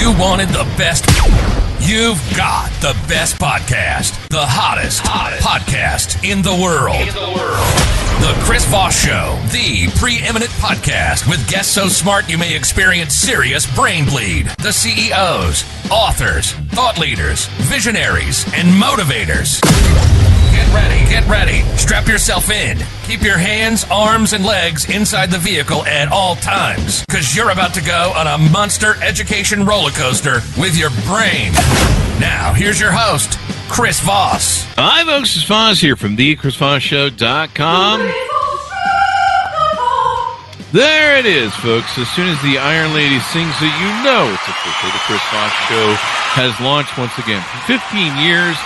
You wanted the best. You've got the best podcast, the hottest podcast in the world. The Chris Voss Show, the preeminent podcast with guests so smart you may experience serious brain bleed. The CEOs, authors, thought leaders, visionaries, and motivators. Get ready. Strap yourself in. Keep your hands, arms, and legs inside the vehicle at all times, because you're about to go on a monster education roller coaster with your brain. Now, here's your host, Chris Voss. Hi, folks. It's Voss here from thechrisvossshow.com. There it is, folks. As soon as the Iron Lady sings it, you know it's official. The Chris Voss Show has launched once again for 15 years.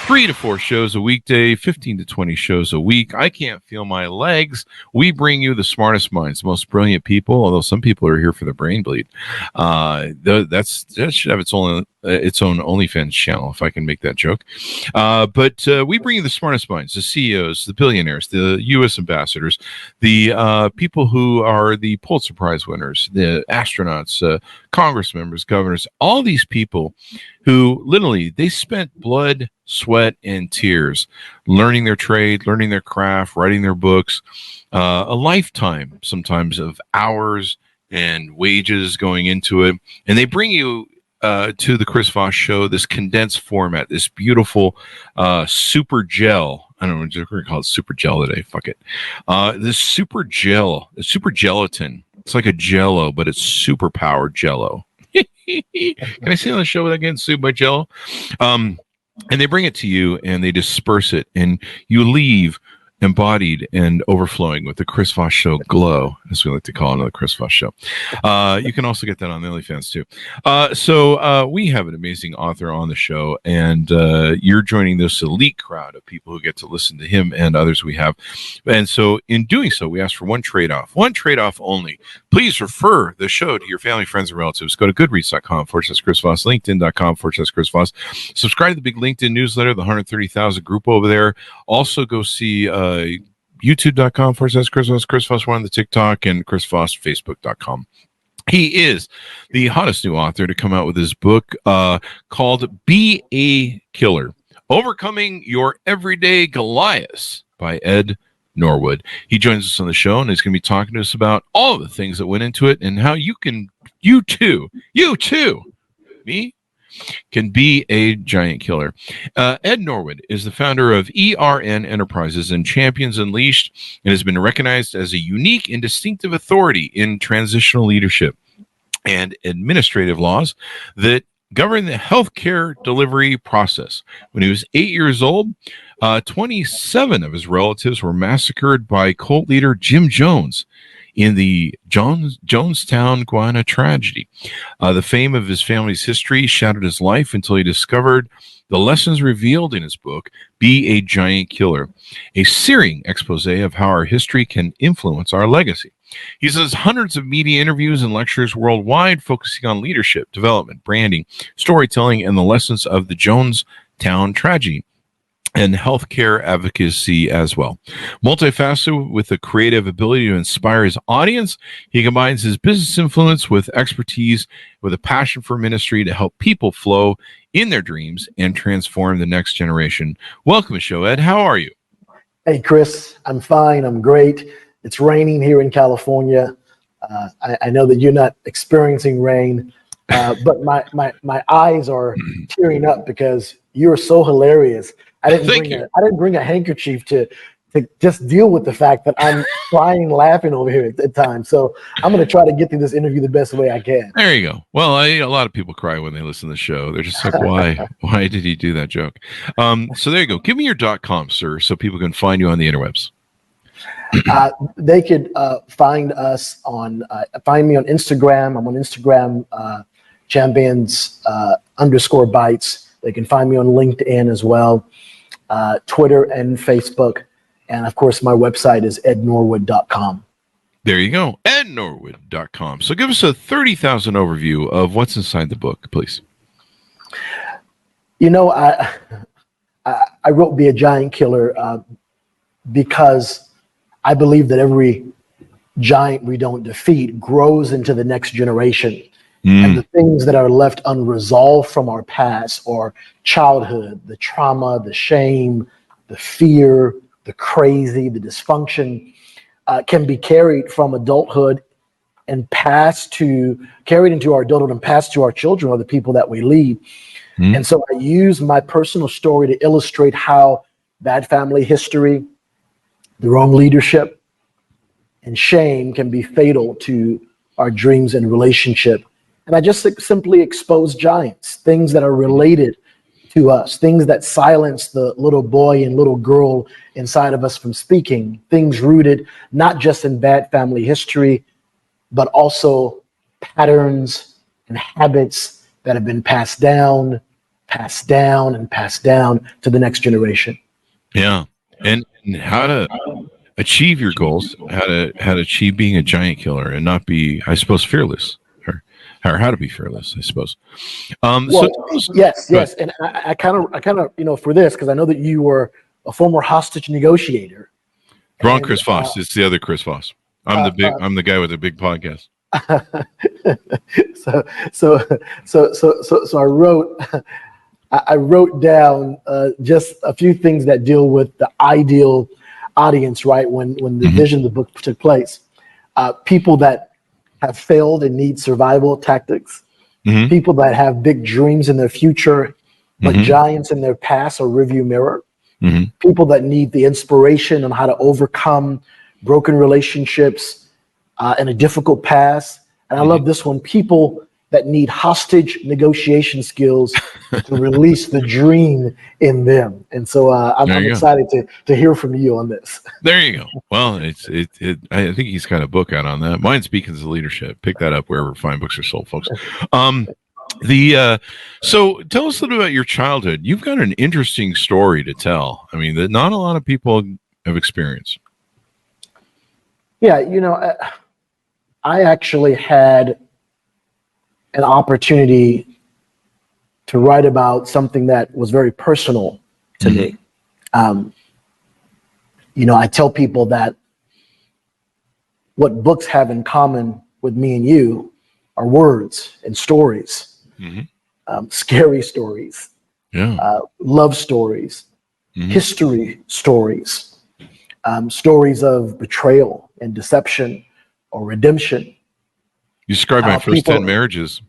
3 to 4 shows a weekday, 15 to 20 shows a week. I can't feel my legs. We bring you the smartest minds, the most brilliant people, although some people are here for the brain bleed. That should have its own OnlyFans channel, if I can make that joke. But we bring you the smartest minds, the CEOs, the billionaires, the U.S. ambassadors, the people who are the Pulitzer Prize winners, the astronauts, Congress members, governors, all these people who literally, they spent blood, sweat, and tears learning their trade, learning their craft, writing their books, a lifetime sometimes of hours and wages going into it. And they bring you to the Chris Voss Show, this condensed format, this beautiful super gel. I don't know, we're going to call it super gel today. Fuck it. This super gel, super gelatin. It's like a Jello, but it's super powered Jello. Can I say on the show without getting sued by Jello? And they bring it to you and they disperse it, and you leave embodied and overflowing with the Chris Voss Show glow, as we like to call it, the Chris Voss Show. You can also get that on the OnlyFans too. So we have an amazing author on the show, and you're joining this elite crowd of people who get to listen to him and others we have. And so in doing so, we ask for one trade-off only. Please refer the show to your family, friends, and relatives. Go to goodreads.com/Chris Voss, LinkedIn.com/Chris Voss. Subscribe to the big LinkedIn newsletter, the 130,000 group over there. Also go see youtube.com/Chris Voss, Chris Voss 1 on the TikTok, and Chris Voss, Facebook.com. He is the hottest new author to come out with his book called Be a Killer, Overcoming Your Everyday Goliaths by Ed Norwood. He joins us on the show, and he's going to be talking to us about all the things that went into it and how you too, me, can be a giant killer. Ed Norwood is the founder of ERN Enterprises and Champions Unleashed, and has been recognized as a unique and distinctive authority in transitional leadership and administrative laws that govern the healthcare delivery process. When he was 8 years old, 27 of his relatives were massacred by cult leader Jim Jones in the Jonestown Guyana Tragedy. The fame of his family's history shattered his life until he discovered the lessons revealed in his book, Be a Giant Killer, a searing expose of how our history can influence our legacy. He does hundreds of media interviews and lectures worldwide, focusing on leadership, development, branding, storytelling, and the lessons of the Jonestown Tragedy, and healthcare advocacy as well. Multifaceted with a creative ability to inspire his audience, he combines his business influence with expertise, with a passion for ministry to help people flow in their dreams and transform the next generation. Welcome to the show, Ed. How are you? Hey, Chris. I'm fine. I'm great. It's raining here in California. I know that you're not experiencing rain, but my eyes are tearing up because you're so hilarious. I didn't bring a handkerchief to just deal with the fact that I'm crying, laughing over here at times. So I'm going to try to get through this interview the best way I can. There you go. Well, a lot of people cry when they listen to the show. They're just like, why did he do that joke? So there you go. Give me your .com, sir, so people can find you on the interwebs. They could find me on Instagram. I'm on Instagram, champions_bites. They can find me on LinkedIn as well, Twitter and Facebook. And of course, my website is ednorwood.com. There you go, ednorwood.com. So give us a 30,000 overview of what's inside the book, please. You know, I wrote Be a Giant Killer because I believe that every giant we don't defeat grows into the next generation. And the things that are left unresolved from our past or childhood, the trauma, the shame, the fear, the crazy, the dysfunction, can be carried from adulthood and carried into our adulthood and passed to our children or the people that we lead. And so I use my personal story to illustrate how bad family history, the wrong leadership, and shame can be fatal to our dreams and relationship. And I just simply expose giants, things that are related to us, things that silence the little boy and little girl inside of us from speaking, things rooted not just in bad family history, but also patterns and habits that have been passed down, and passed down to the next generation. Yeah. And how to achieve your goals, how to achieve being a giant killer and not be, I suppose, fearless. Or how to be fearless, I suppose. Yes. And I kind of, for this, because I know that you were a former hostage negotiator. Wrong, Chris Voss. It's the other Chris Voss. I'm the guy with the big podcast. So I wrote down just a few things that deal with the ideal audience, right? When the vision of the book took place, people that have failed and need survival tactics, people that have big dreams in their future, but giants in their past or rearview mirror, people that need the inspiration on how to overcome broken relationships and a difficult past. And I love this one, people that need hostage negotiation skills to release the dream in them. And so I'm excited to hear from you on this. There you go. Well, I think he's got a book out on that. Mine's Beacons of Leadership. Pick that up wherever fine books are sold, folks. So tell us a little about your childhood. You've got an interesting story to tell. I mean, that not a lot of people have experienced. Yeah, I actually had an opportunity to write about something that was very personal to me. I tell people that what books have in common with me and you are words and stories, scary stories, love stories, history stories, stories of betrayal and deception or redemption. You described my first 10 marriages.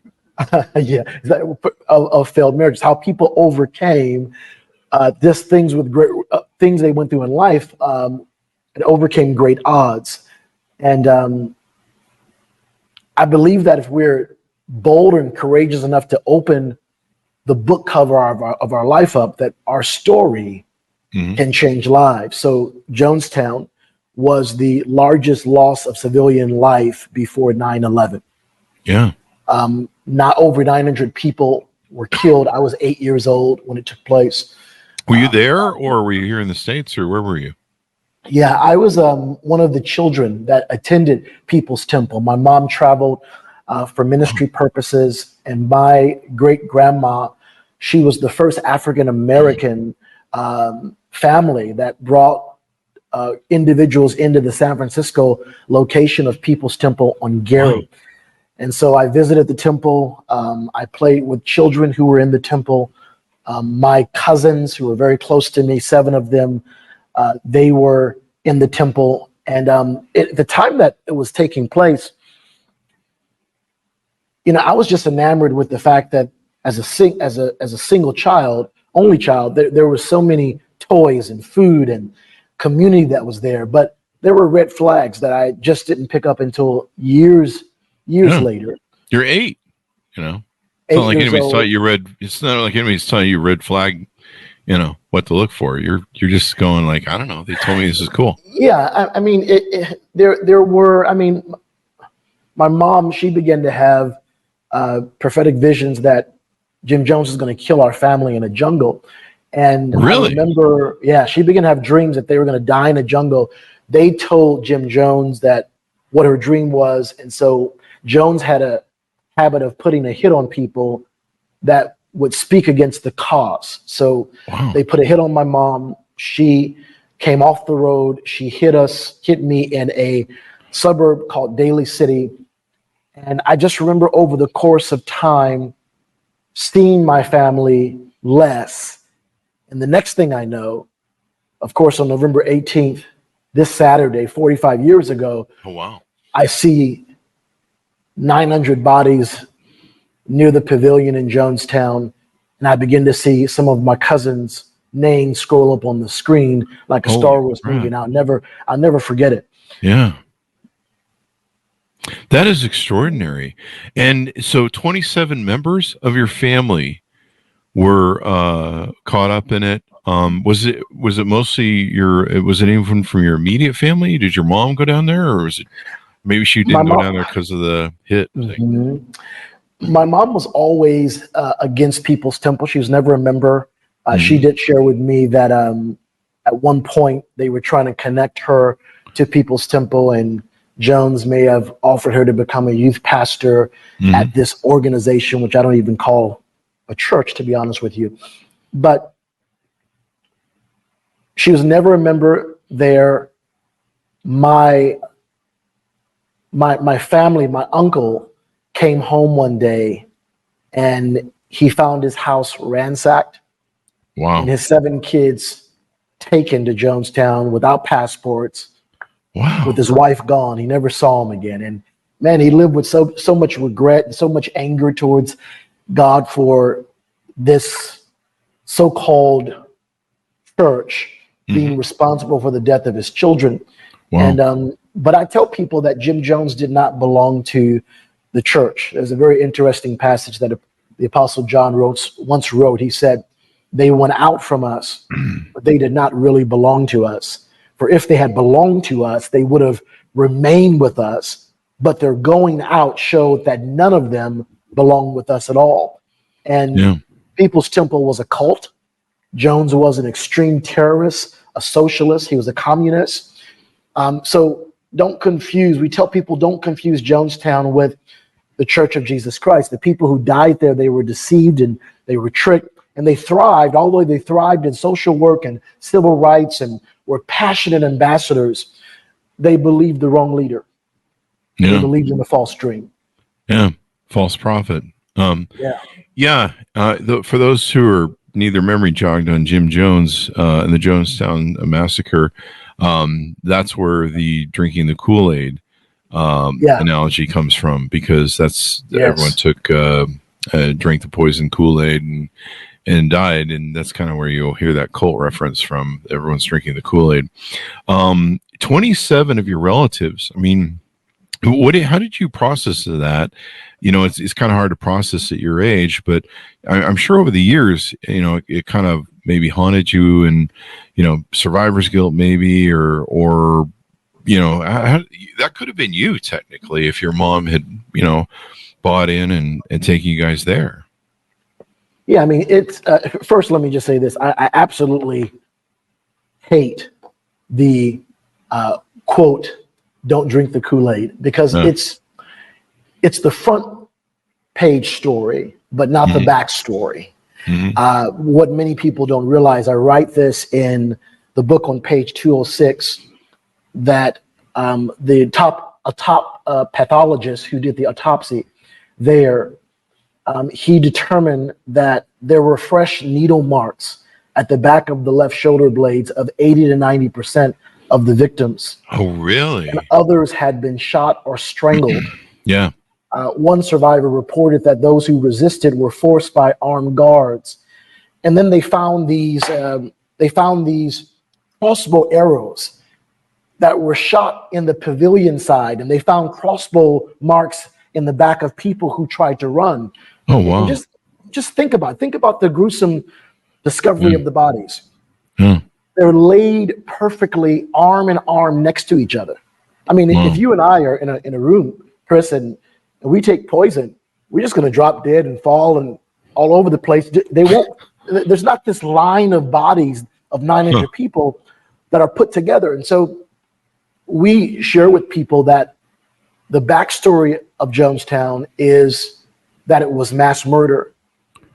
Of failed marriages, how people overcame things with great things they went through in life and overcame great odds. And I believe that if we're bold and courageous enough to open the book cover of our life up, that our story can change lives. So Jonestown was the largest loss of civilian life before 9/11. Yeah. Not over 900 people were killed. I was 8 years old when it took place. Were you there, or were you here in the States, or where were you? Yeah, I was one of the children that attended People's Temple. My mom traveled for ministry purposes, and my great-grandma, she was the first African-American family that brought individuals into the San Francisco location of People's Temple on Gary. Wow. And so I visited the temple. I played with children who were in the temple. My cousins, who were very close to me, 7 of them, they were in the temple. And at the time that it was taking place, I was just enamored with the fact that as a single child, only child, there were so many toys and food and community that was there. But there were red flags that I just didn't pick up until years later. You're 8, It's not like anybody's taught you it's not like anybody's taught you red flag, what to look for. You're just going like, I don't know. They told me this is cool. Yeah. I mean, there were, my mom, she began to have prophetic visions that Jim Jones is going to kill our family in a jungle. And really? I remember, she began to have dreams that they were going to die in a jungle. They told Jim Jones that what her dream was. And so Jones had a habit of putting a hit on people that would speak against the cause. So They put a hit on my mom. She came off the road. She hit me in a suburb called Daly City. And I just remember over the course of time, seeing my family less. And the next thing I know, of course, on November 18th, this Saturday, 45 years ago, Oh, wow. I see 900 bodies near the pavilion in Jonestown. And I begin to see some of my cousins' names scroll up on the screen like a Star Wars movie. And I'll never forget it. Yeah. That is extraordinary. And so 27 members of your family were caught up in it. Was it mostly was it anyone from your immediate family? Did your mom go down there, or was it maybe she didn't go down there because of the hit thing? Mm-hmm. My mom was always against People's Temple. She was never a member. She did share with me that at one point they were trying to connect her to People's Temple, and Jones may have offered her to become a youth pastor at this organization, which I don't even call a church, to be honest with you. But she was never a member there. My family, my uncle came home one day and he found his house ransacked. Wow. And his 7 kids taken to Jonestown without passports. Wow. With his wife gone. He never saw him again. And man, he lived with so much regret and so much anger towards God for this so-called church being responsible for the death of his children. Wow. And but I tell people that Jim Jones did not belong to the church. There's a very interesting passage that the Apostle John once wrote. He said, "They went out from us, but they did not really belong to us. For if they had belonged to us, they would have remained with us. But their going out showed that none of them belonged with us at all." And People's Temple was a cult. Jones was an extreme terrorist, a socialist. He was a communist. So don't confuse. We tell people don't confuse Jonestown with the Church of Jesus Christ. The people who died there, they were deceived and they were tricked, and they thrived. Although they thrived in social work and civil rights and were passionate ambassadors, they believed the wrong leader. They believed in the false dream. Yeah, false prophet. For those who are neither memory jogged on Jim Jones and the Jonestown massacre, that's where the drinking the Kool-Aid analogy comes from, because that's everyone took drank the poison Kool-Aid and died, and that's kind of where you'll hear that cult reference from. Everyone's drinking the Kool-Aid. 27 of your relatives. I mean, how did you process that? You know, it's kind of hard to process at your age, but I'm sure over the years, you know, it kind of maybe haunted you, and, you know, survivor's guilt maybe, or you know, that could have been you technically if your mom had, you know, bought in and taken you guys there. Yeah, I mean, it's first, let me just say this. I absolutely hate the quote, "Don't drink the Kool-Aid," because it's the front page story, but not the back story. What many people don't realize, I write this in the book on page 206, that the top pathologist who did the autopsy there, he determined that there were fresh needle marks at the back of the left shoulder blades of 80 to 90% of the victims. Oh, really? And others had been shot or strangled. Yeah. One survivor reported that those who resisted were forced by armed guards. And then they found these crossbow arrows that were shot in the pavilion side, and they found crossbow marks in the back of people who tried to run. Oh, wow. And just think about the gruesome discovery of the bodies. They're laid perfectly arm in arm next to each other. I mean, if you and I are in a room, Chris, and we take poison, we're just going to drop dead and fall and all over the place. They won't. There's not this line of bodies of 900 people that are put together. And so we share with people that the backstory of Jonestown is that it was mass murder.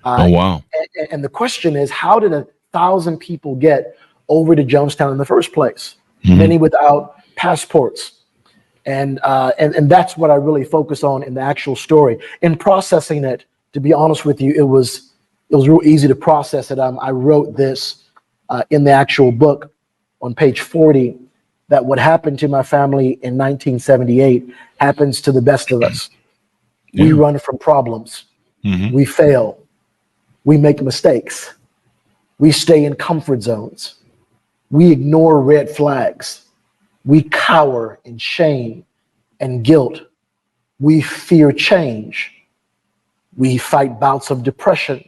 Oh, wow. And the question is, how did 1,000 people get over to Jonestown in the first place? Many without passports. And that's what I really focus on in the actual story. In processing it, to be honest with you, it was real easy to process it. I wrote this in the actual book on page 40, that what happened to my family in 1978 happens to the best of us. Yeah. We run from problems. Mm-hmm. We fail. We make mistakes. We stay in comfort zones. We ignore red flags. We cower in shame and guilt. We fear change. We fight bouts of depression.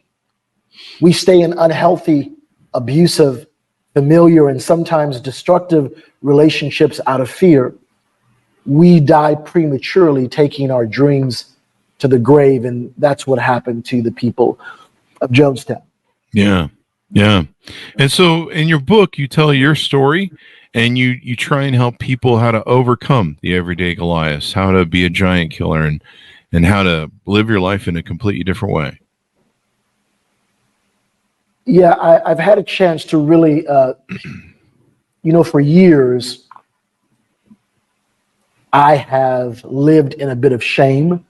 We stay in unhealthy, abusive, familiar, and sometimes destructive relationships out of fear. We die prematurely, taking our dreams to the grave, and that's what happened to the people of Jonestown. Yeah. Yeah. And so in your book, you tell your story, and you try and help people how to overcome the everyday Goliaths, how to be a giant killer, and how to live your life in a completely different way. Yeah, I've had a chance to really, for years, I have lived in a bit of shame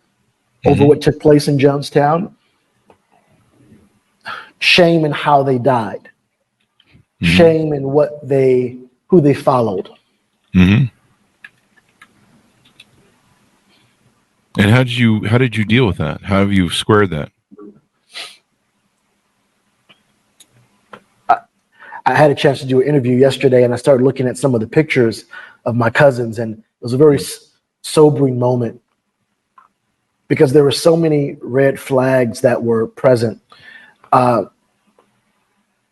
over what took place in Jonestown. Shame in how they died. Shame in who they followed. Mm-hmm. And how did you deal with that? How have you squared that? I had a chance to do an interview yesterday, and I started looking at some of the pictures of my cousins, and it was a very sobering moment because there were so many red flags that were present.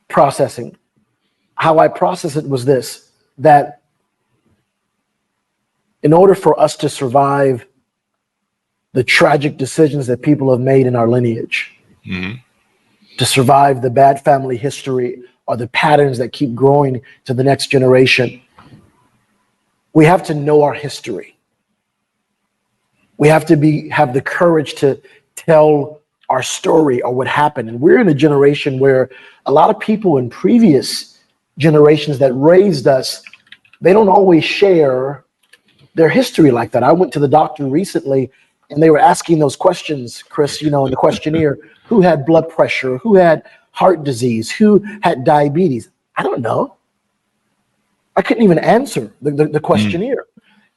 Processing. How I process it was this, that in order for us to survive the tragic decisions that people have made in our lineage, to survive the bad family history or the patterns that keep growing to the next generation, we have to know our history. We have to have the courage to tell our story or what happened. And we're in a generation where a lot of people in previous generations that raised us, they don't always share their history like that. I went to the doctor recently, and they were asking those questions, Chris, in the questionnaire: who had blood pressure, who had heart disease, who had diabetes? I don't know. I couldn't even answer the questionnaire.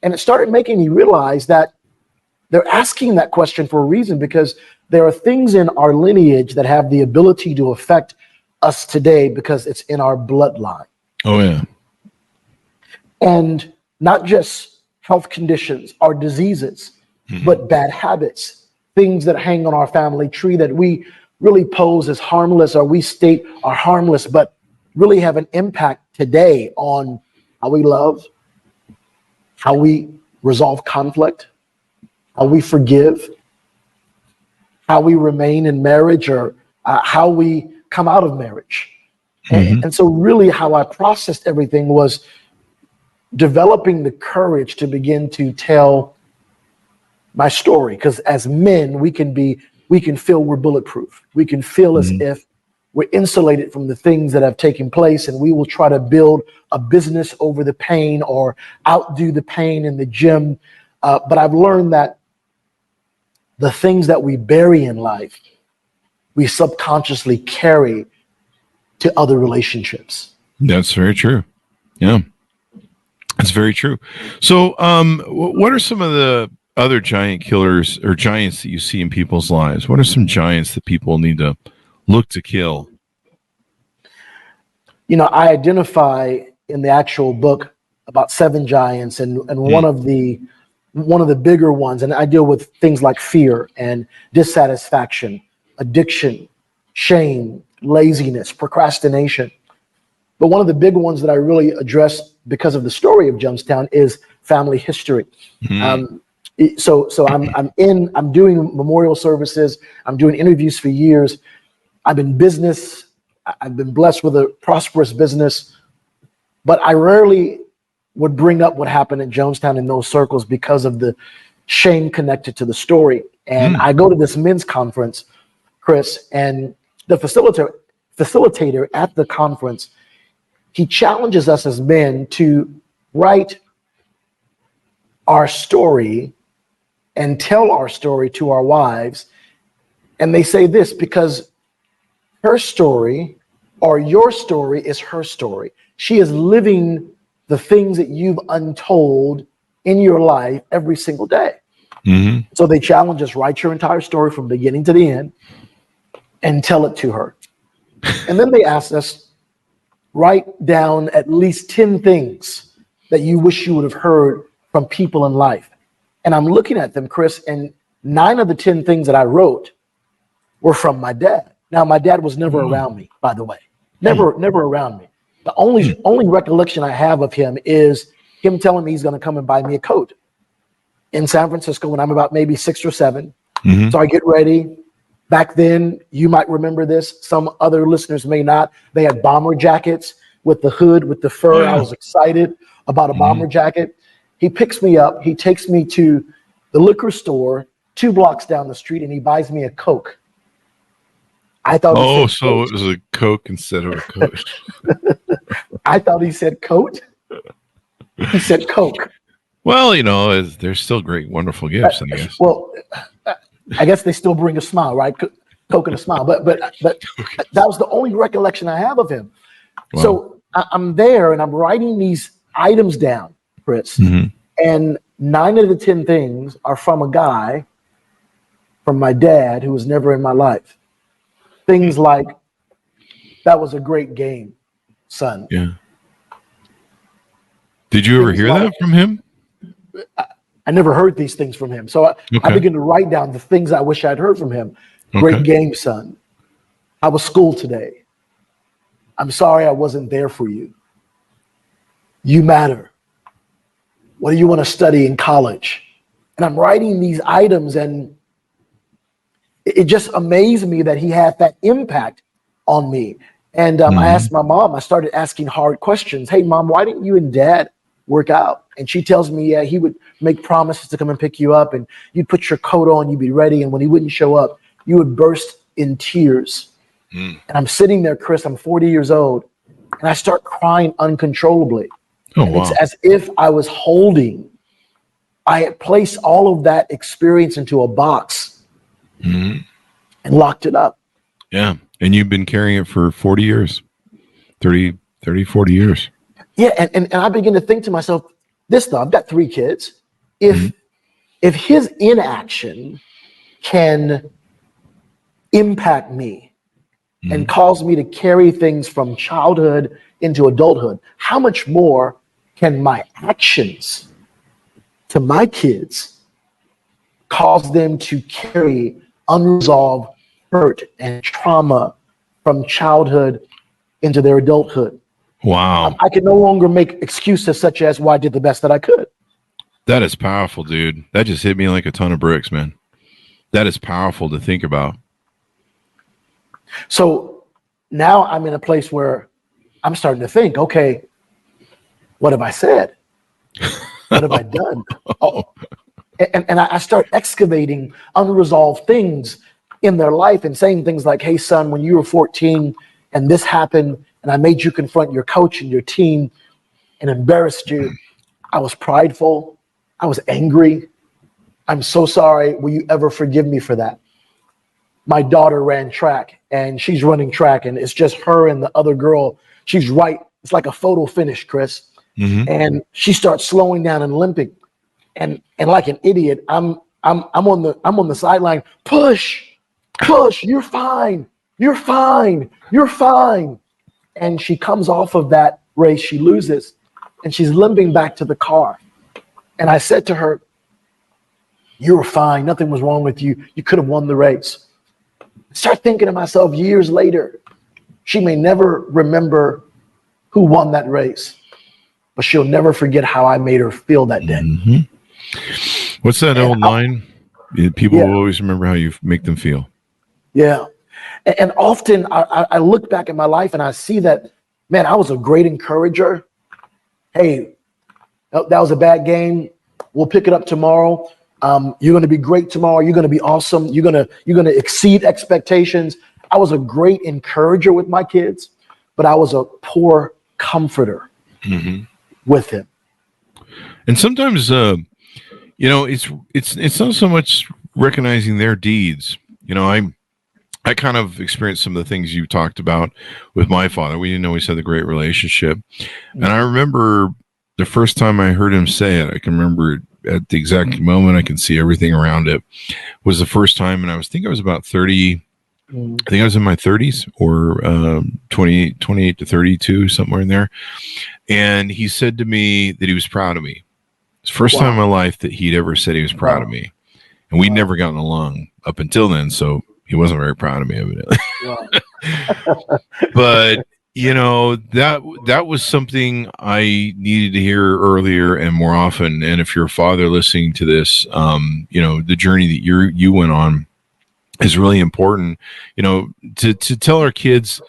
And it started making me realize that they're asking that question for a reason, because there are things in our lineage that have the ability to affect us today because it's in our bloodline. Oh, yeah. And not just health conditions or diseases, but bad habits, things that hang on our family tree that we really pose as harmless, or we state are harmless, but really have an impact today on how we love, how we resolve conflict, how we forgive, how we remain in marriage, or how we come out of marriage. And so really how I processed everything was developing the courage to begin to tell my story. Because as men, we can feel we're bulletproof. We can feel as if we're insulated from the things that have taken place, and we will try to build a business over the pain or outdo the pain in the gym. But I've learned that the things that we bury in life, we subconsciously carry to other relationships. That's very true. Yeah, that's very true. So what are some of the other giant killers or giants that you see in people's lives? What are some giants that people need to look to kill? I identify in the actual book about 7 giants, and one of the bigger ones, and I deal with things like fear and dissatisfaction, addiction, shame, laziness, procrastination. But one of the big ones that I really address because of the story of Jonestown is family history. So I'm doing memorial services. I'm doing interviews for years. I'm in business. I've been blessed with a prosperous business, but I rarely would bring up what happened at Jonestown in those circles because of the shame connected to the story. And I go to this men's conference, Chris, and the facilitator at the conference, he challenges us as men to write our story and tell our story to our wives. And they say this because her story or your story is her story. She is living the things that you've untold in your life every single day. Mm-hmm. So they challenge us, write your entire story from beginning to the end and tell it to her. And then they asked us, write down at least 10 things that you wish you would have heard from people in life. And I'm looking at them, Chris, and 9 of the 10 things that I wrote were from my dad. Now, my dad was never around me, by the way. Never around me. The only recollection I have of him is him telling me he's going to come and buy me a coat in San Francisco when I'm about maybe 6 or 7. Mm-hmm. So I get ready. Back then, you might remember this. Some other listeners may not. They had bomber jackets with the hood, with the fur. I was excited about a bomber jacket. He picks me up. He takes me to the liquor store 2 blocks down the street, and he buys me a Coke. I thought. Oh, so it was a Coke instead of a Coke. I thought he said coat. He said Coke. Well, there's still great, wonderful gifts, I guess. Well, I guess they still bring a smile, right? Coke and a smile. But that was the only recollection I have of him. Wow. So I'm there and I'm writing these items down, Chris. Mm-hmm. And 9 of the 10 things are from a guy, from my dad, who was never in my life. Things like, that was a great game, son. Yeah. Did you ever hear that from him? I never heard these things from him. So I began to write down the things I wish I'd heard from him. Great game, son. How was school today? I'm sorry I wasn't there for you. You matter. What do you want to study in college? And I'm writing these items, and it just amazed me that he had that impact on me. And I asked my mom, I started asking hard questions. Hey, Mom, why didn't you and Dad work out? And she tells me, yeah, he would make promises to come and pick you up, and you'd put your coat on, you'd be ready. And when he wouldn't show up, you would burst in tears. And I'm sitting there, Chris, I'm 40 years old, and I start crying uncontrollably. Oh, wow. It's as if I had placed all of that experience into a box and locked it up. Yeah. And you've been carrying it for 40 years, 30, 40 years. Yeah. And I begin to think to myself, I've got 3 kids. If his inaction can impact me and cause me to carry things from childhood into adulthood, how much more can my actions to my kids cause them to carry unresolved hurt and trauma from childhood into their adulthood? Wow. I can no longer make excuses such as, well, I did the best that I could. That is powerful, dude. That just hit me like a ton of bricks, man. That is powerful to think about. So now I'm in a place where I'm starting to think, okay, what have I said? What have I done? And I start excavating unresolved things in their life and saying things like, hey, son, when you were 14 and this happened and I made you confront your coach and your team and embarrassed you, I was prideful. I was angry. I'm so sorry. Will you ever forgive me for that? My daughter ran track and she's running track and it's just her and the other girl. She's right. It's like a photo finish, Chris. Mm-hmm. And she starts slowing down and limping. And like an idiot, I'm on the sideline. Push, you're fine. And she comes off of that race, she loses, and she's limping back to the car. And I said to her, you were fine, nothing was wrong with you. You could have won the race. Start thinking to myself, years later, she may never remember who won that race, but she'll never forget how I made her feel that day. Mm-hmm. What's that old line? People will always remember how you make them feel. Yeah. And often I look back at my life and I see that, man, I was a great encourager. Hey, that was a bad game. We'll pick it up tomorrow. You're going to be great tomorrow. You're going to be awesome. You're going to exceed expectations. I was a great encourager with my kids, but I was a poor comforter with him. And sometimes it's not so much recognizing their deeds. I kind of experienced some of the things you talked about with my father. We didn't always have a great relationship. And I remember the first time I heard him say it, I can remember it at the exact moment. I can see everything around it. Was the first time, and I was about 30. I think I was in my 30s or 28 to 32, somewhere in there. And he said to me that he was proud of me. It's the first time in my life that he'd ever said he was proud of me. And we'd never gotten along up until then, so he wasn't very proud of me, evidently. But that was something I needed to hear earlier and more often. And if you're a father listening to this, the journey that you went on is really important. To tell our kids,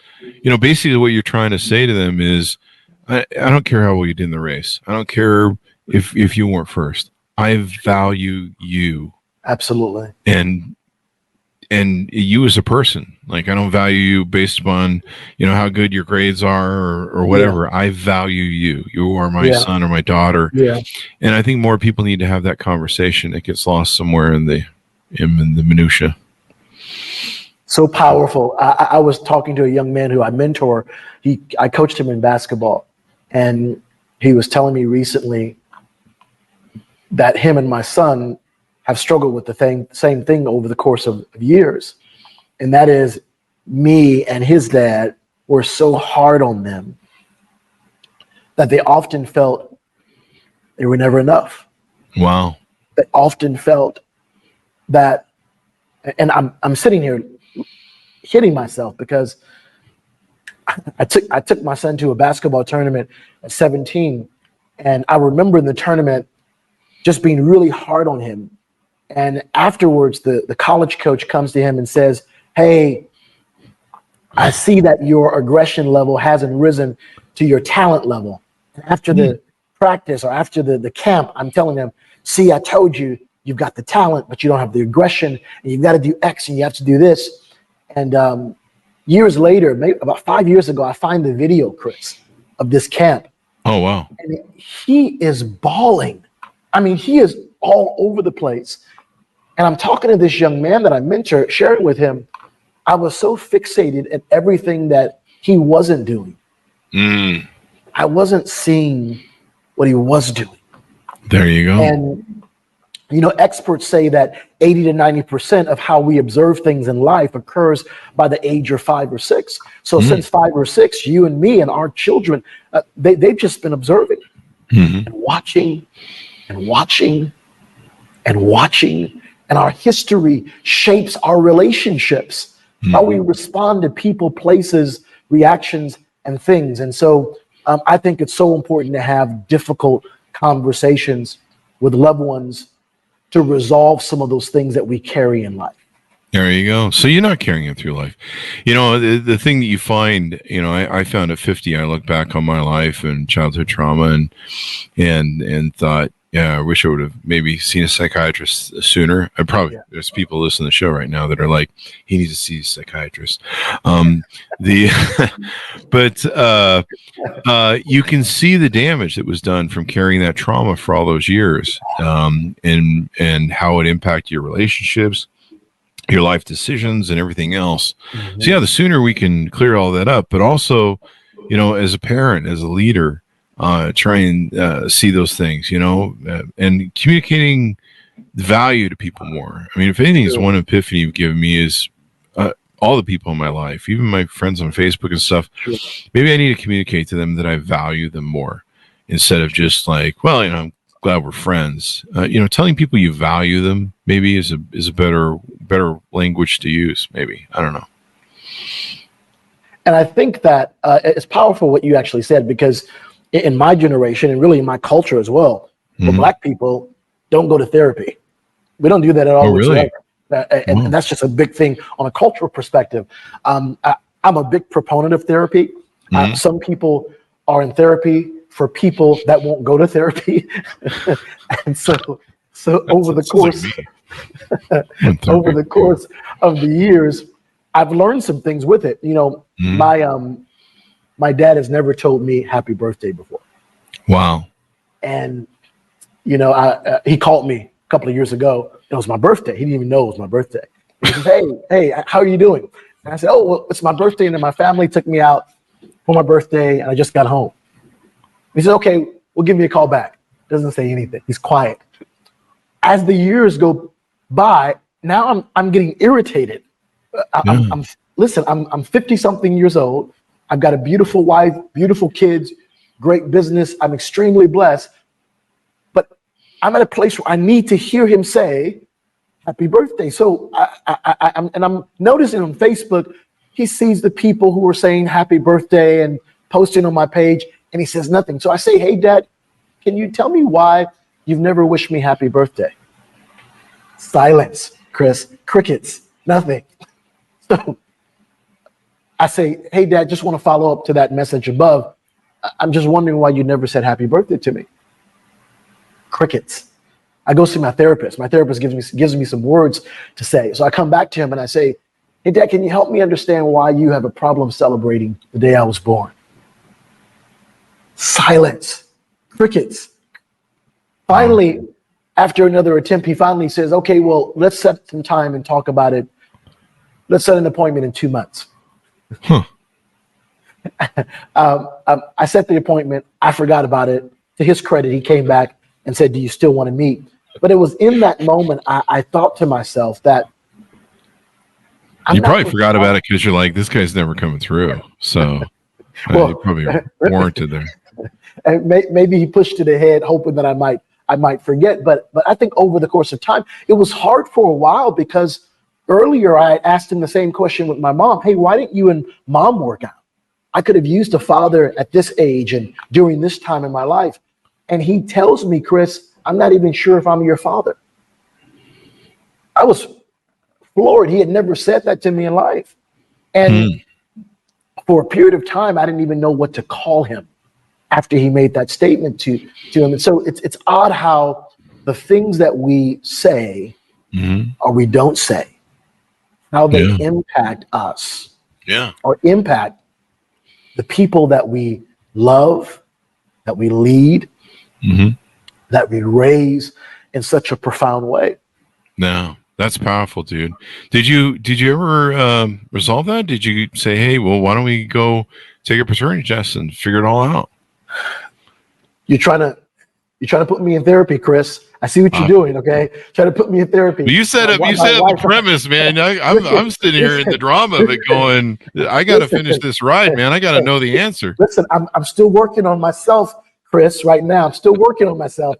basically what you're trying to say to them is, I don't care how well you did in the race. I don't care if you weren't first. I value you. Absolutely. And you as a person. Like, I don't value you based upon, how good your grades are or whatever. Yeah. I value you. You are my son or my daughter. Yeah. And I think more people need to have that conversation. It gets lost somewhere in the minutia. So powerful. I was talking to a young man who I mentor. I coached him in basketball, and he was telling me recently that him and my son have struggled with the same thing over the course of years. And that is, me and his dad were so hard on them that they often felt they were never enough. Wow. They often felt that, and I'm sitting here hitting myself because I took my son to a basketball tournament at 17, and I remember in the tournament just being really hard on him. And afterwards, the college coach comes to him and says, "Hey, I see that your aggression level hasn't risen to your talent level." And after the practice or after the camp, I'm telling him, "See, I told you, you've got the talent, but you don't have the aggression, and you've got to do X, and you have to do this." And years later, maybe about 5 years ago, I find the video, Chris, of this camp. Oh, wow. And he is bawling. I mean, he is all over the place. And I'm talking to this young man that I mentor, sharing with him. I was so fixated at everything that he wasn't doing. I wasn't seeing what he was doing. There you go. And, experts say that 80 to 90% of how we observe things in life occurs by the age of 5 or 6. So since 5 or 6, you and me and our children, they've just been observing and watching and watching and watching. And our history shapes our relationships, how we respond to people, places, reactions, and things. And so I think it's so important to have difficult conversations with loved ones to resolve some of those things that we carry in life. There you go. So you're not carrying it through life. The thing that you find, I found at 50, I look back on my life and childhood trauma and thought, yeah, I wish I would have maybe seen a psychiatrist sooner. There's people listening to the show right now that are like, he needs to see a psychiatrist. But you can see the damage that was done from carrying that trauma for all those years, and how it impacted your relationships, your life decisions, and everything else. So yeah, the sooner we can clear all that up, but also, as a parent, as a leader, try and see those things, and communicating value to people more. I mean, if anything is one epiphany you've given me is all the people in my life, even my friends on Facebook and stuff, maybe I need to communicate to them that I value them more instead of just like, well, I'm glad we're friends. Telling people you value them maybe is a better language to use. Maybe. I don't know. And I think that it's powerful what you actually said, because in my generation and really in my culture as well, for Black people, don't go to therapy. We don't do that at all. Oh, really? And that's just a big thing on a cultural perspective. I'm a big proponent of therapy. Some people are in therapy for people that won't go to therapy. And so over the course of the years, I've learned some things with it. My dad has never told me happy birthday before. Wow. And, he called me couple of years ago. It was my birthday. He didn't even know it was my birthday. He says, hey, how are you doing? And I said, oh, well, it's my birthday, and then my family took me out for my birthday, and I just got home. He said, okay, we'll give me a call back. Doesn't say anything. He's quiet. As the years go by, now I'm getting irritated. I'm 50 something years old. I've got a beautiful wife, beautiful kids, great business. I'm extremely blessed, but I'm at a place where I need to hear him say happy birthday. So I'm noticing on Facebook, he sees the people who are saying happy birthday and posting on my page, and he says nothing. So I say, hey, Dad, can you tell me why you've never wished me happy birthday? Silence, Chris. Crickets. Nothing. So I say, hey, Dad, just want to follow up to that message above. I'm just wondering why you never said happy birthday to me. Crickets. I go see my therapist. My therapist gives me some words to say. So I come back to him and I say, hey, Dad, can you help me understand why you have a problem celebrating the day I was born? Silence. Crickets. Finally, after another attempt, he finally says, okay, well, let's set some time and talk about it. Let's set an appointment in 2 months. Huh. I set the appointment. I forgot about it. To his credit, he came back and said, do you still want to meet? But it was in that moment I thought to myself that you probably forgot about it because you're like, this guy's never coming through. So well, you probably warranted there. And maybe he pushed it ahead, hoping that I might forget. But I think over the course of time, it was hard for a while because earlier I asked him the same question with my mom. Hey, why didn't you and Mom work out? I could have used a father at this age and during this time in my life. And he tells me, Chris, I'm not even sure if I'm your father. I was floored. He had never said that to me in life. And for a period of time, I didn't even know what to call him after he made that statement to him. And so it's odd how the things that we say or we don't say, how they impact us or impact the people that we love, that we lead, that we raise in such a profound way. No, that's powerful, dude. Did you ever resolve that? Did you say, hey, well, why don't we go take a paternity test and figure it all out? You're trying to put me in therapy, Chris. I see what you're doing. Okay, trying to put me in therapy. You set up the premise, man. I'm sitting here in the drama of it, going, I got to finish this ride, man. I got to know the answer. Listen, I'm still working on myself, Chris. Right now, I'm still working on myself.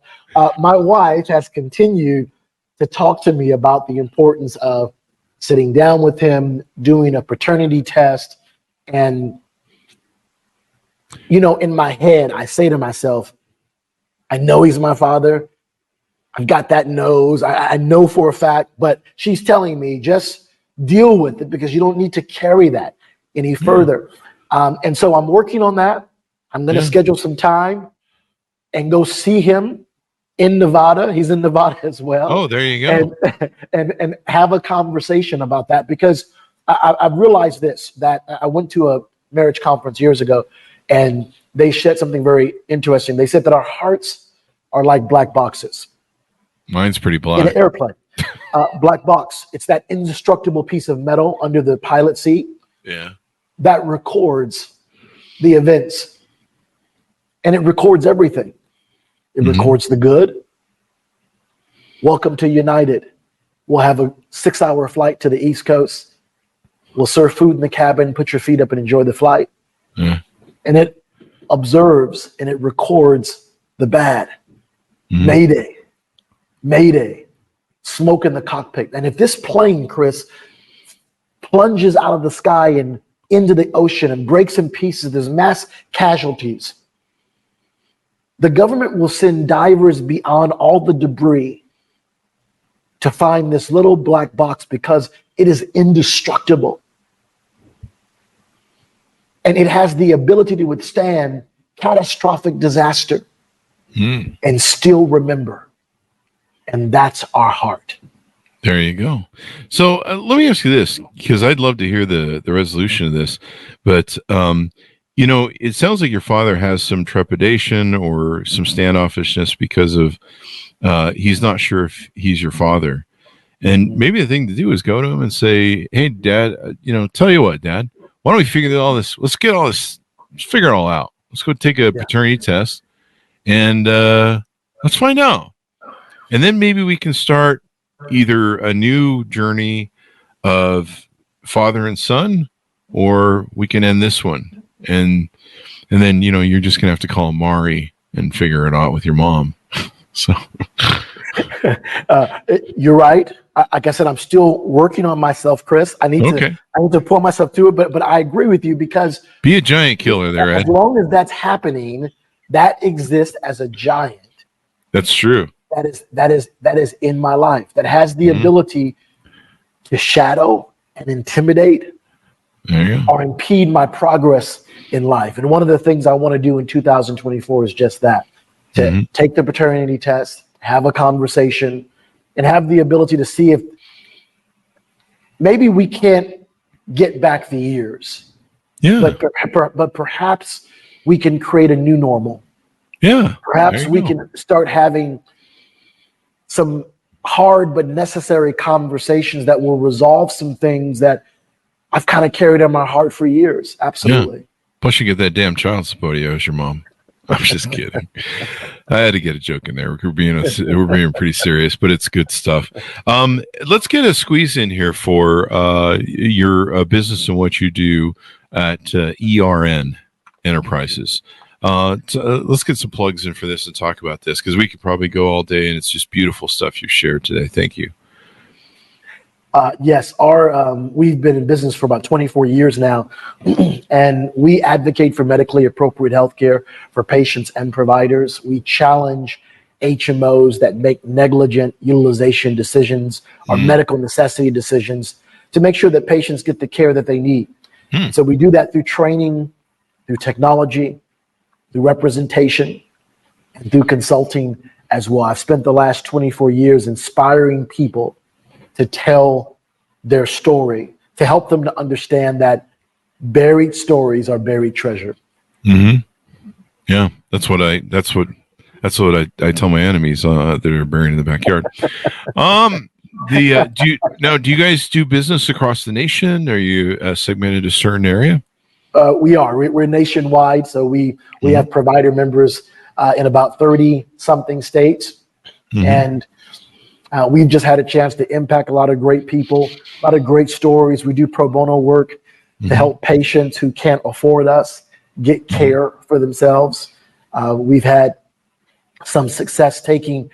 My wife has continued to talk to me about the importance of sitting down with him, doing a paternity test, and in my head, I say to myself, I know he's my father. I've got that nose. I know for a fact, but she's telling me just deal with it because you don't need to carry that any further. And so I'm working on that. I'm going to schedule some time and go see him in Nevada. He's in Nevada as well. Oh, there you go. And have a conversation about that because I've realized this, that I went to a marriage conference years ago and they said something very interesting. They said that our hearts are like black boxes. Mine's pretty black. In an airplane. Black box. It's that indestructible piece of metal under the pilot seat. Yeah. That records the events. And it records everything. It records the good. Welcome to United. We'll have a 6-hour flight to the East Coast. We'll serve food in the cabin, put your feet up and enjoy the flight. Yeah. And it observes and it records the bad. Mayday. Mayday. Smoke in the cockpit. And if this plane, Chris, plunges out of the sky and into the ocean and breaks in pieces, there's mass casualties. The government will send divers beyond all the debris to find this little black box because it is indestructible. And it has the ability to withstand catastrophic disaster and still remember. And that's our heart. There you go. So let me ask you this, because I'd love to hear the resolution of this. But, it sounds like your father has some trepidation or some standoffishness because of he's not sure if he's your father. And maybe the thing to do is go to him and say, "Hey, Dad, tell you what, Dad, why don't we figure all this? Let's figure it all out. Let's go take a paternity test, and let's find out. And then maybe we can start either a new journey of father and son, or we can end this one. And then you're just gonna have to call Mari and figure it out with your mom." So you're right. Like I said, I'm still working on myself, Chris. I need to pull myself through it, but I agree with you, because be a giant killer there, Ed. As long as that's happening, that exists as a giant. That's true. That is in my life. That has the ability to shadow and intimidate or impede my progress in life. And one of the things I want to do in 2024 is just that. To take the paternity test, have a conversation, and have the ability to see if maybe we can't get back the years. Yeah. But perhaps we can create a new normal. Yeah. Perhaps we can start having some hard but necessary conversations that will resolve some things that I've kind of carried in my heart for years. Absolutely. Yeah. Plus you get that damn child support you owe your mom. I'm just kidding. I had to get a joke in there. We're being pretty serious, but it's good stuff. Let's get a squeeze in here for your business and what you do at ERN Enterprises. Let's get some plugs in for this and talk about this, because we could probably go all day, and it's just beautiful stuff you've shared today. Thank you. Yes, we've been in business for about 24 years now, and we advocate for medically appropriate healthcare for patients and providers. We challenge HMOs that make negligent utilization decisions or medical necessity decisions to make sure that patients get the care that they need. So we do that through training, through technology, through representation, and through consulting as well. I've spent the last 24 years inspiring people to tell their story, to help them to understand that buried stories are buried treasure. Yeah, that's what I tell my enemies that are buried in the backyard. Do you guys do business across the nation? Are you segmented to a certain area? We are. We're nationwide, so we have provider members in about 30 something states, and we've just had a chance to impact a lot of great people, a lot of great stories. We do pro bono work to help patients who can't afford us get care for themselves. We've had some success taking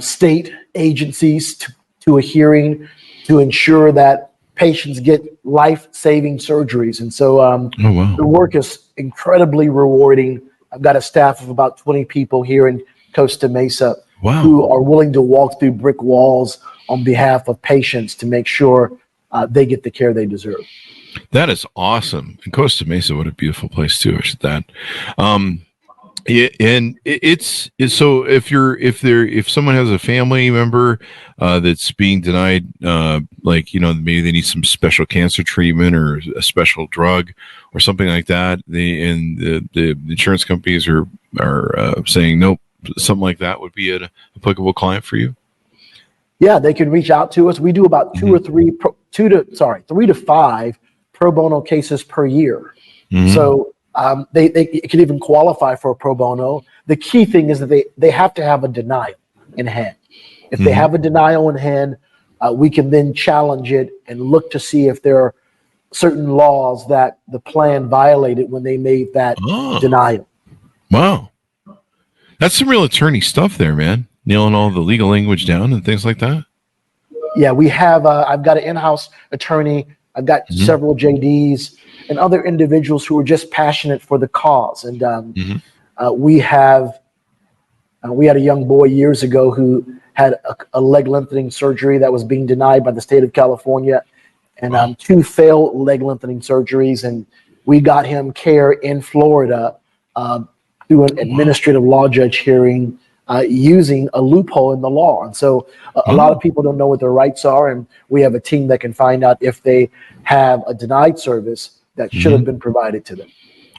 state agencies to a hearing to ensure that patients get life-saving surgeries. And so the work is incredibly rewarding. I've got a staff of about 20 people here in Costa Mesa who are willing to walk through brick walls on behalf of patients to make sure they get the care they deserve. That is awesome. And Costa Mesa, what a beautiful place too. And it's so if someone has a family member that's being denied, maybe they need some special cancer treatment or a special drug or something like that, the insurance companies are saying nope, something like that would be an applicable client for you. Yeah, they can reach out to us. We do about 3 to 5 pro bono cases per year. So they can even qualify for a pro bono. The key thing is that they have to have a denial in hand. If they have a denial in hand, we can then challenge it and look to see if there are certain laws that the plan violated when they made that denial. Wow. That's some real attorney stuff there, man. Nailing all the legal language down and things like that. Yeah, we have, I've got an in-house attorney. I've got several JDs and other individuals who are just passionate for the cause. And we had a young boy years ago who had a leg lengthening surgery that was being denied by the state of California, and 2 failed leg lengthening surgeries. And we got him care in Florida through an administrative law judge hearing using a loophole in the law. And so a lot of people don't know what their rights are, and we have a team that can find out if they have a denied service that should have been provided to them.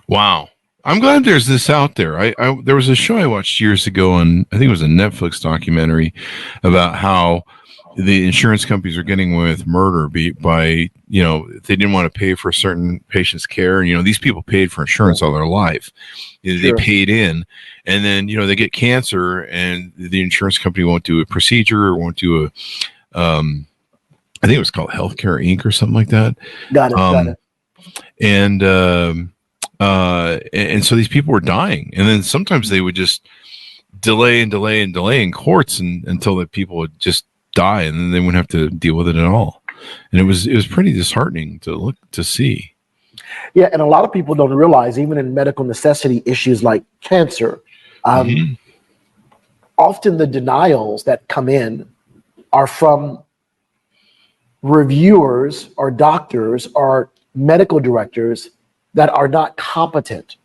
Wow. I'm glad there's this out there. There was a show I watched years ago on, I think it was a Netflix documentary about how the insurance companies are getting away with murder by, they didn't want to pay for a certain patient's care. And, these people paid for insurance all their life. They Sure. paid in, and then, they get cancer and the insurance company won't do a procedure or won't do I think it was called Healthcare Inc. or something like that. Got it. And so these people were dying, and then sometimes they would just delay in courts until the people would just die, and then they wouldn't have to deal with it at all. And it was pretty disheartening to see. Yeah, and a lot of people don't realize, even in medical necessity issues like cancer, often the denials that come in are from reviewers or doctors or medical directors that are not competent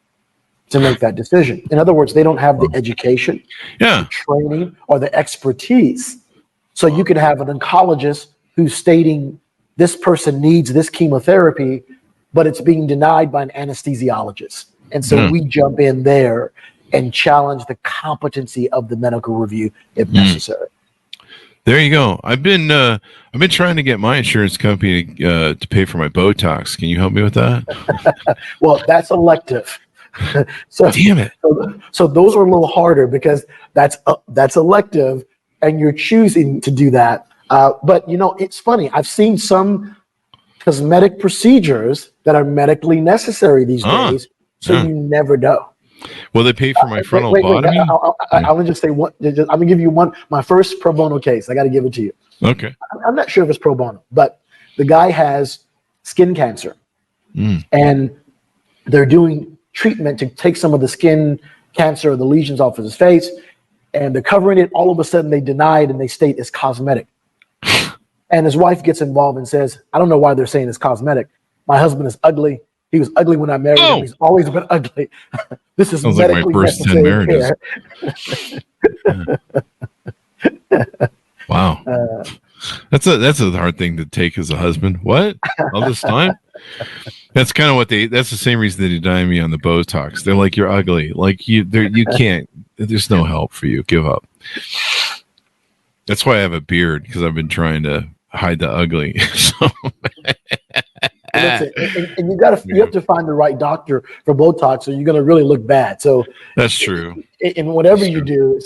to make that decision. In other words, they don't have the education, the training, or the expertise. So you could have an oncologist who's stating this person needs this chemotherapy, but it's being denied by an anesthesiologist. And so we jump in there and challenge the competency of the medical review if necessary. There you go. I've been trying to get my insurance company to pay for my Botox. Can you help me with that? Well, that's elective. So damn it. So those are a little harder because that's elective, and you're choosing to do that. But it's funny. I've seen some cosmetic procedures that are medically necessary these days. So you never know. Will they pay for my frontal lobotomy? I'm gonna just say one. I'm gonna give you my first pro bono case. I got to give it to you. Okay. I'm not sure if it's pro bono, but the guy has skin cancer, and they're doing treatment to take some of the skin cancer or the lesions off of his face, and they're covering it. All of a sudden, they deny it and they state it's cosmetic. And his wife gets involved and says, "I don't know why they're saying it's cosmetic. My husband is ugly. He was ugly when I married him. He's always been ugly. This is medically necessary care." Wow. That's a hard thing to take as a husband. What? All this time? That's kind of that's the same reason they deny me on the Botox. They're like, you're ugly. Like you can't, there's no help for you. Give up. That's why I have a beard, because I've been trying to hide the ugly. So. And you have to find the right doctor for Botox, or you're going to really look bad. So that's true. And whatever you do,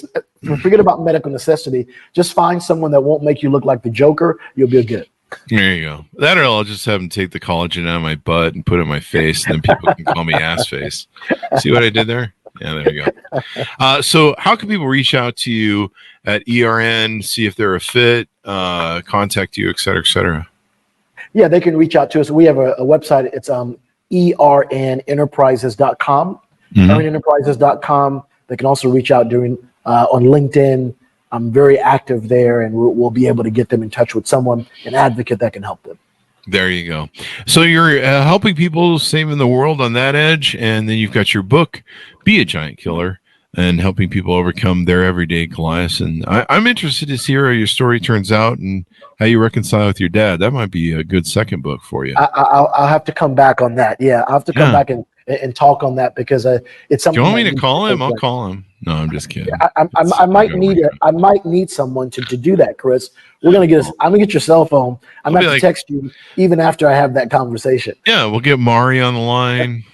forget about medical necessity. Just find someone that won't make you look like the Joker. You'll be good. There you go. That, or I'll just have them take the collagen out of my butt and put it in my face, and then people can call me ass face. See what I did there? Yeah, there you go. So how can people reach out to you at ERN, see if they're a fit, contact you, et cetera, et cetera? Yeah, they can reach out to us. We have a website. It's ERNenterprises.com. ERNenterprises.com. They can also reach out on LinkedIn. I'm very active there, and we'll be able to get them in touch with someone, an advocate that can help them. There you go. So you're helping people, saving the world on that edge, and then you've got your book, Be a Giant Killer, and helping people overcome their everyday Goliaths. And I'm interested to see how your story turns out and how you reconcile with your dad. That might be a good second book for you. I'll have to come back on that. Yeah, I'll have to come back and talk on that, because it's something. Do you want me to call him? I'll call him. No, I'm just kidding. I might need someone to do that, Chris. I'm gonna get your cell phone. I'm gonna have to text you even after I have that conversation. Yeah, we'll get Mari on the line.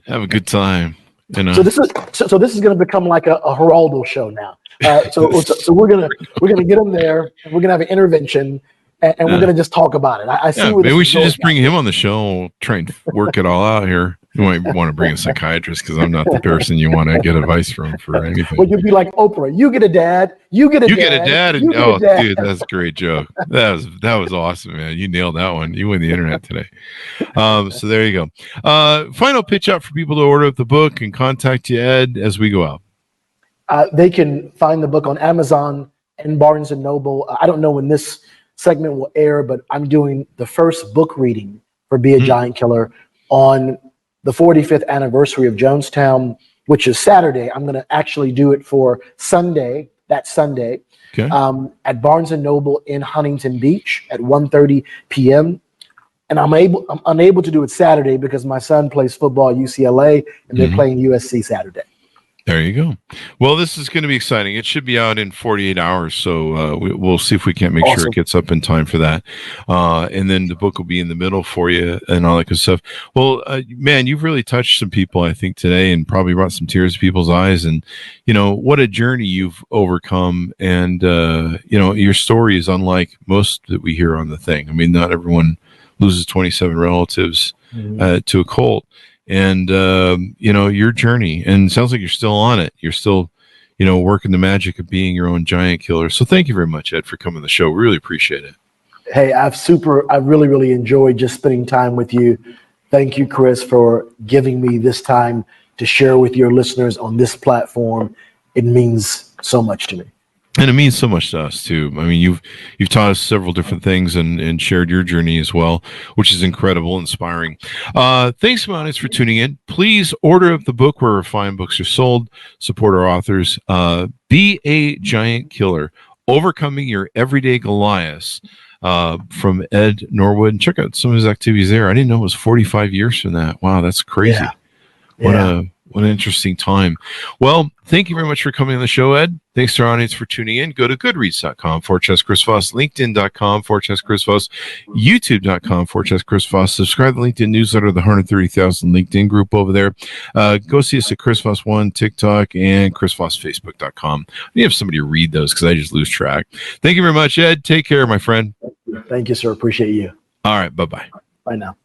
Have a good time. So this is going to become like a Geraldo show now. So we're gonna get him there, and we're gonna have an intervention, and we're gonna just talk about it. I see. Maybe we should just bring him on the show. We'll try and work it all out here. You might want to bring a psychiatrist, because I'm not the person you want to get advice from for anything. Well, you'd be like Oprah. You get a dad. You get a dad. Dude, that's a great joke. That was awesome, man. You nailed that one. You win the internet today. So there you go. Final pitch out for people to order the book and contact you, Ed, as we go out. They can find the book on Amazon and Barnes and Noble. I don't know when this segment will air, but I'm doing the first book reading for Be a Giant Killer on the 45th anniversary of Jonestown, which is Saturday. I'm going to actually do it for Sunday, that Sunday, at Barnes & Noble in Huntington Beach at 1:30 p.m. and I'm unable to do it Saturday because my son plays football at UCLA and they're playing USC Saturday. There you go. Well, this is going to be exciting. It should be out in 48 hours, so we'll see if we can't make sure it gets up in time for that. And then the book will be in the middle for you and all that good stuff. Well, man, you've really touched some people, I think, today, and probably brought some tears to people's eyes. And, what a journey you've overcome. And, your story is unlike most that we hear on the thing. I mean, not everyone loses 27 relatives to a cult. And, your journey, and it sounds like you're still on it. You're still, working the magic of being your own giant killer. So thank you very much, Ed, for coming on the show. Really appreciate it. Hey, I really, really enjoyed just spending time with you. Thank you, Chris, for giving me this time to share with your listeners on this platform. It means so much to me. And it means so much to us too. I mean, you've taught us several different things and shared your journey as well, which is incredible, inspiring. Thanks, audience, for tuning in. Please order up the book wherever fine books are sold. Support our authors. Be a Giant Killer: Overcoming Your Everyday Goliaths, from Ed Norwood. And check out some of his activities there. I didn't know it was 45 years from that. Wow, that's crazy. Yeah. What an interesting time. Well, thank you very much for coming on the show, Ed. Thanks to our audience for tuning in. Go to goodreads.com/Chris Voss, linkedin.com/Chris Voss, youtube.com/Chris Voss. Subscribe to the LinkedIn newsletter, the 130,000 LinkedIn group over there. Go see us at Chris Voss 1, TikTok, and ChrisVossFacebook.com. You have somebody to read those because I just lose track. Thank you very much, Ed. Take care, my friend. Thank you, sir. Appreciate you. All right. Bye-bye. Bye now.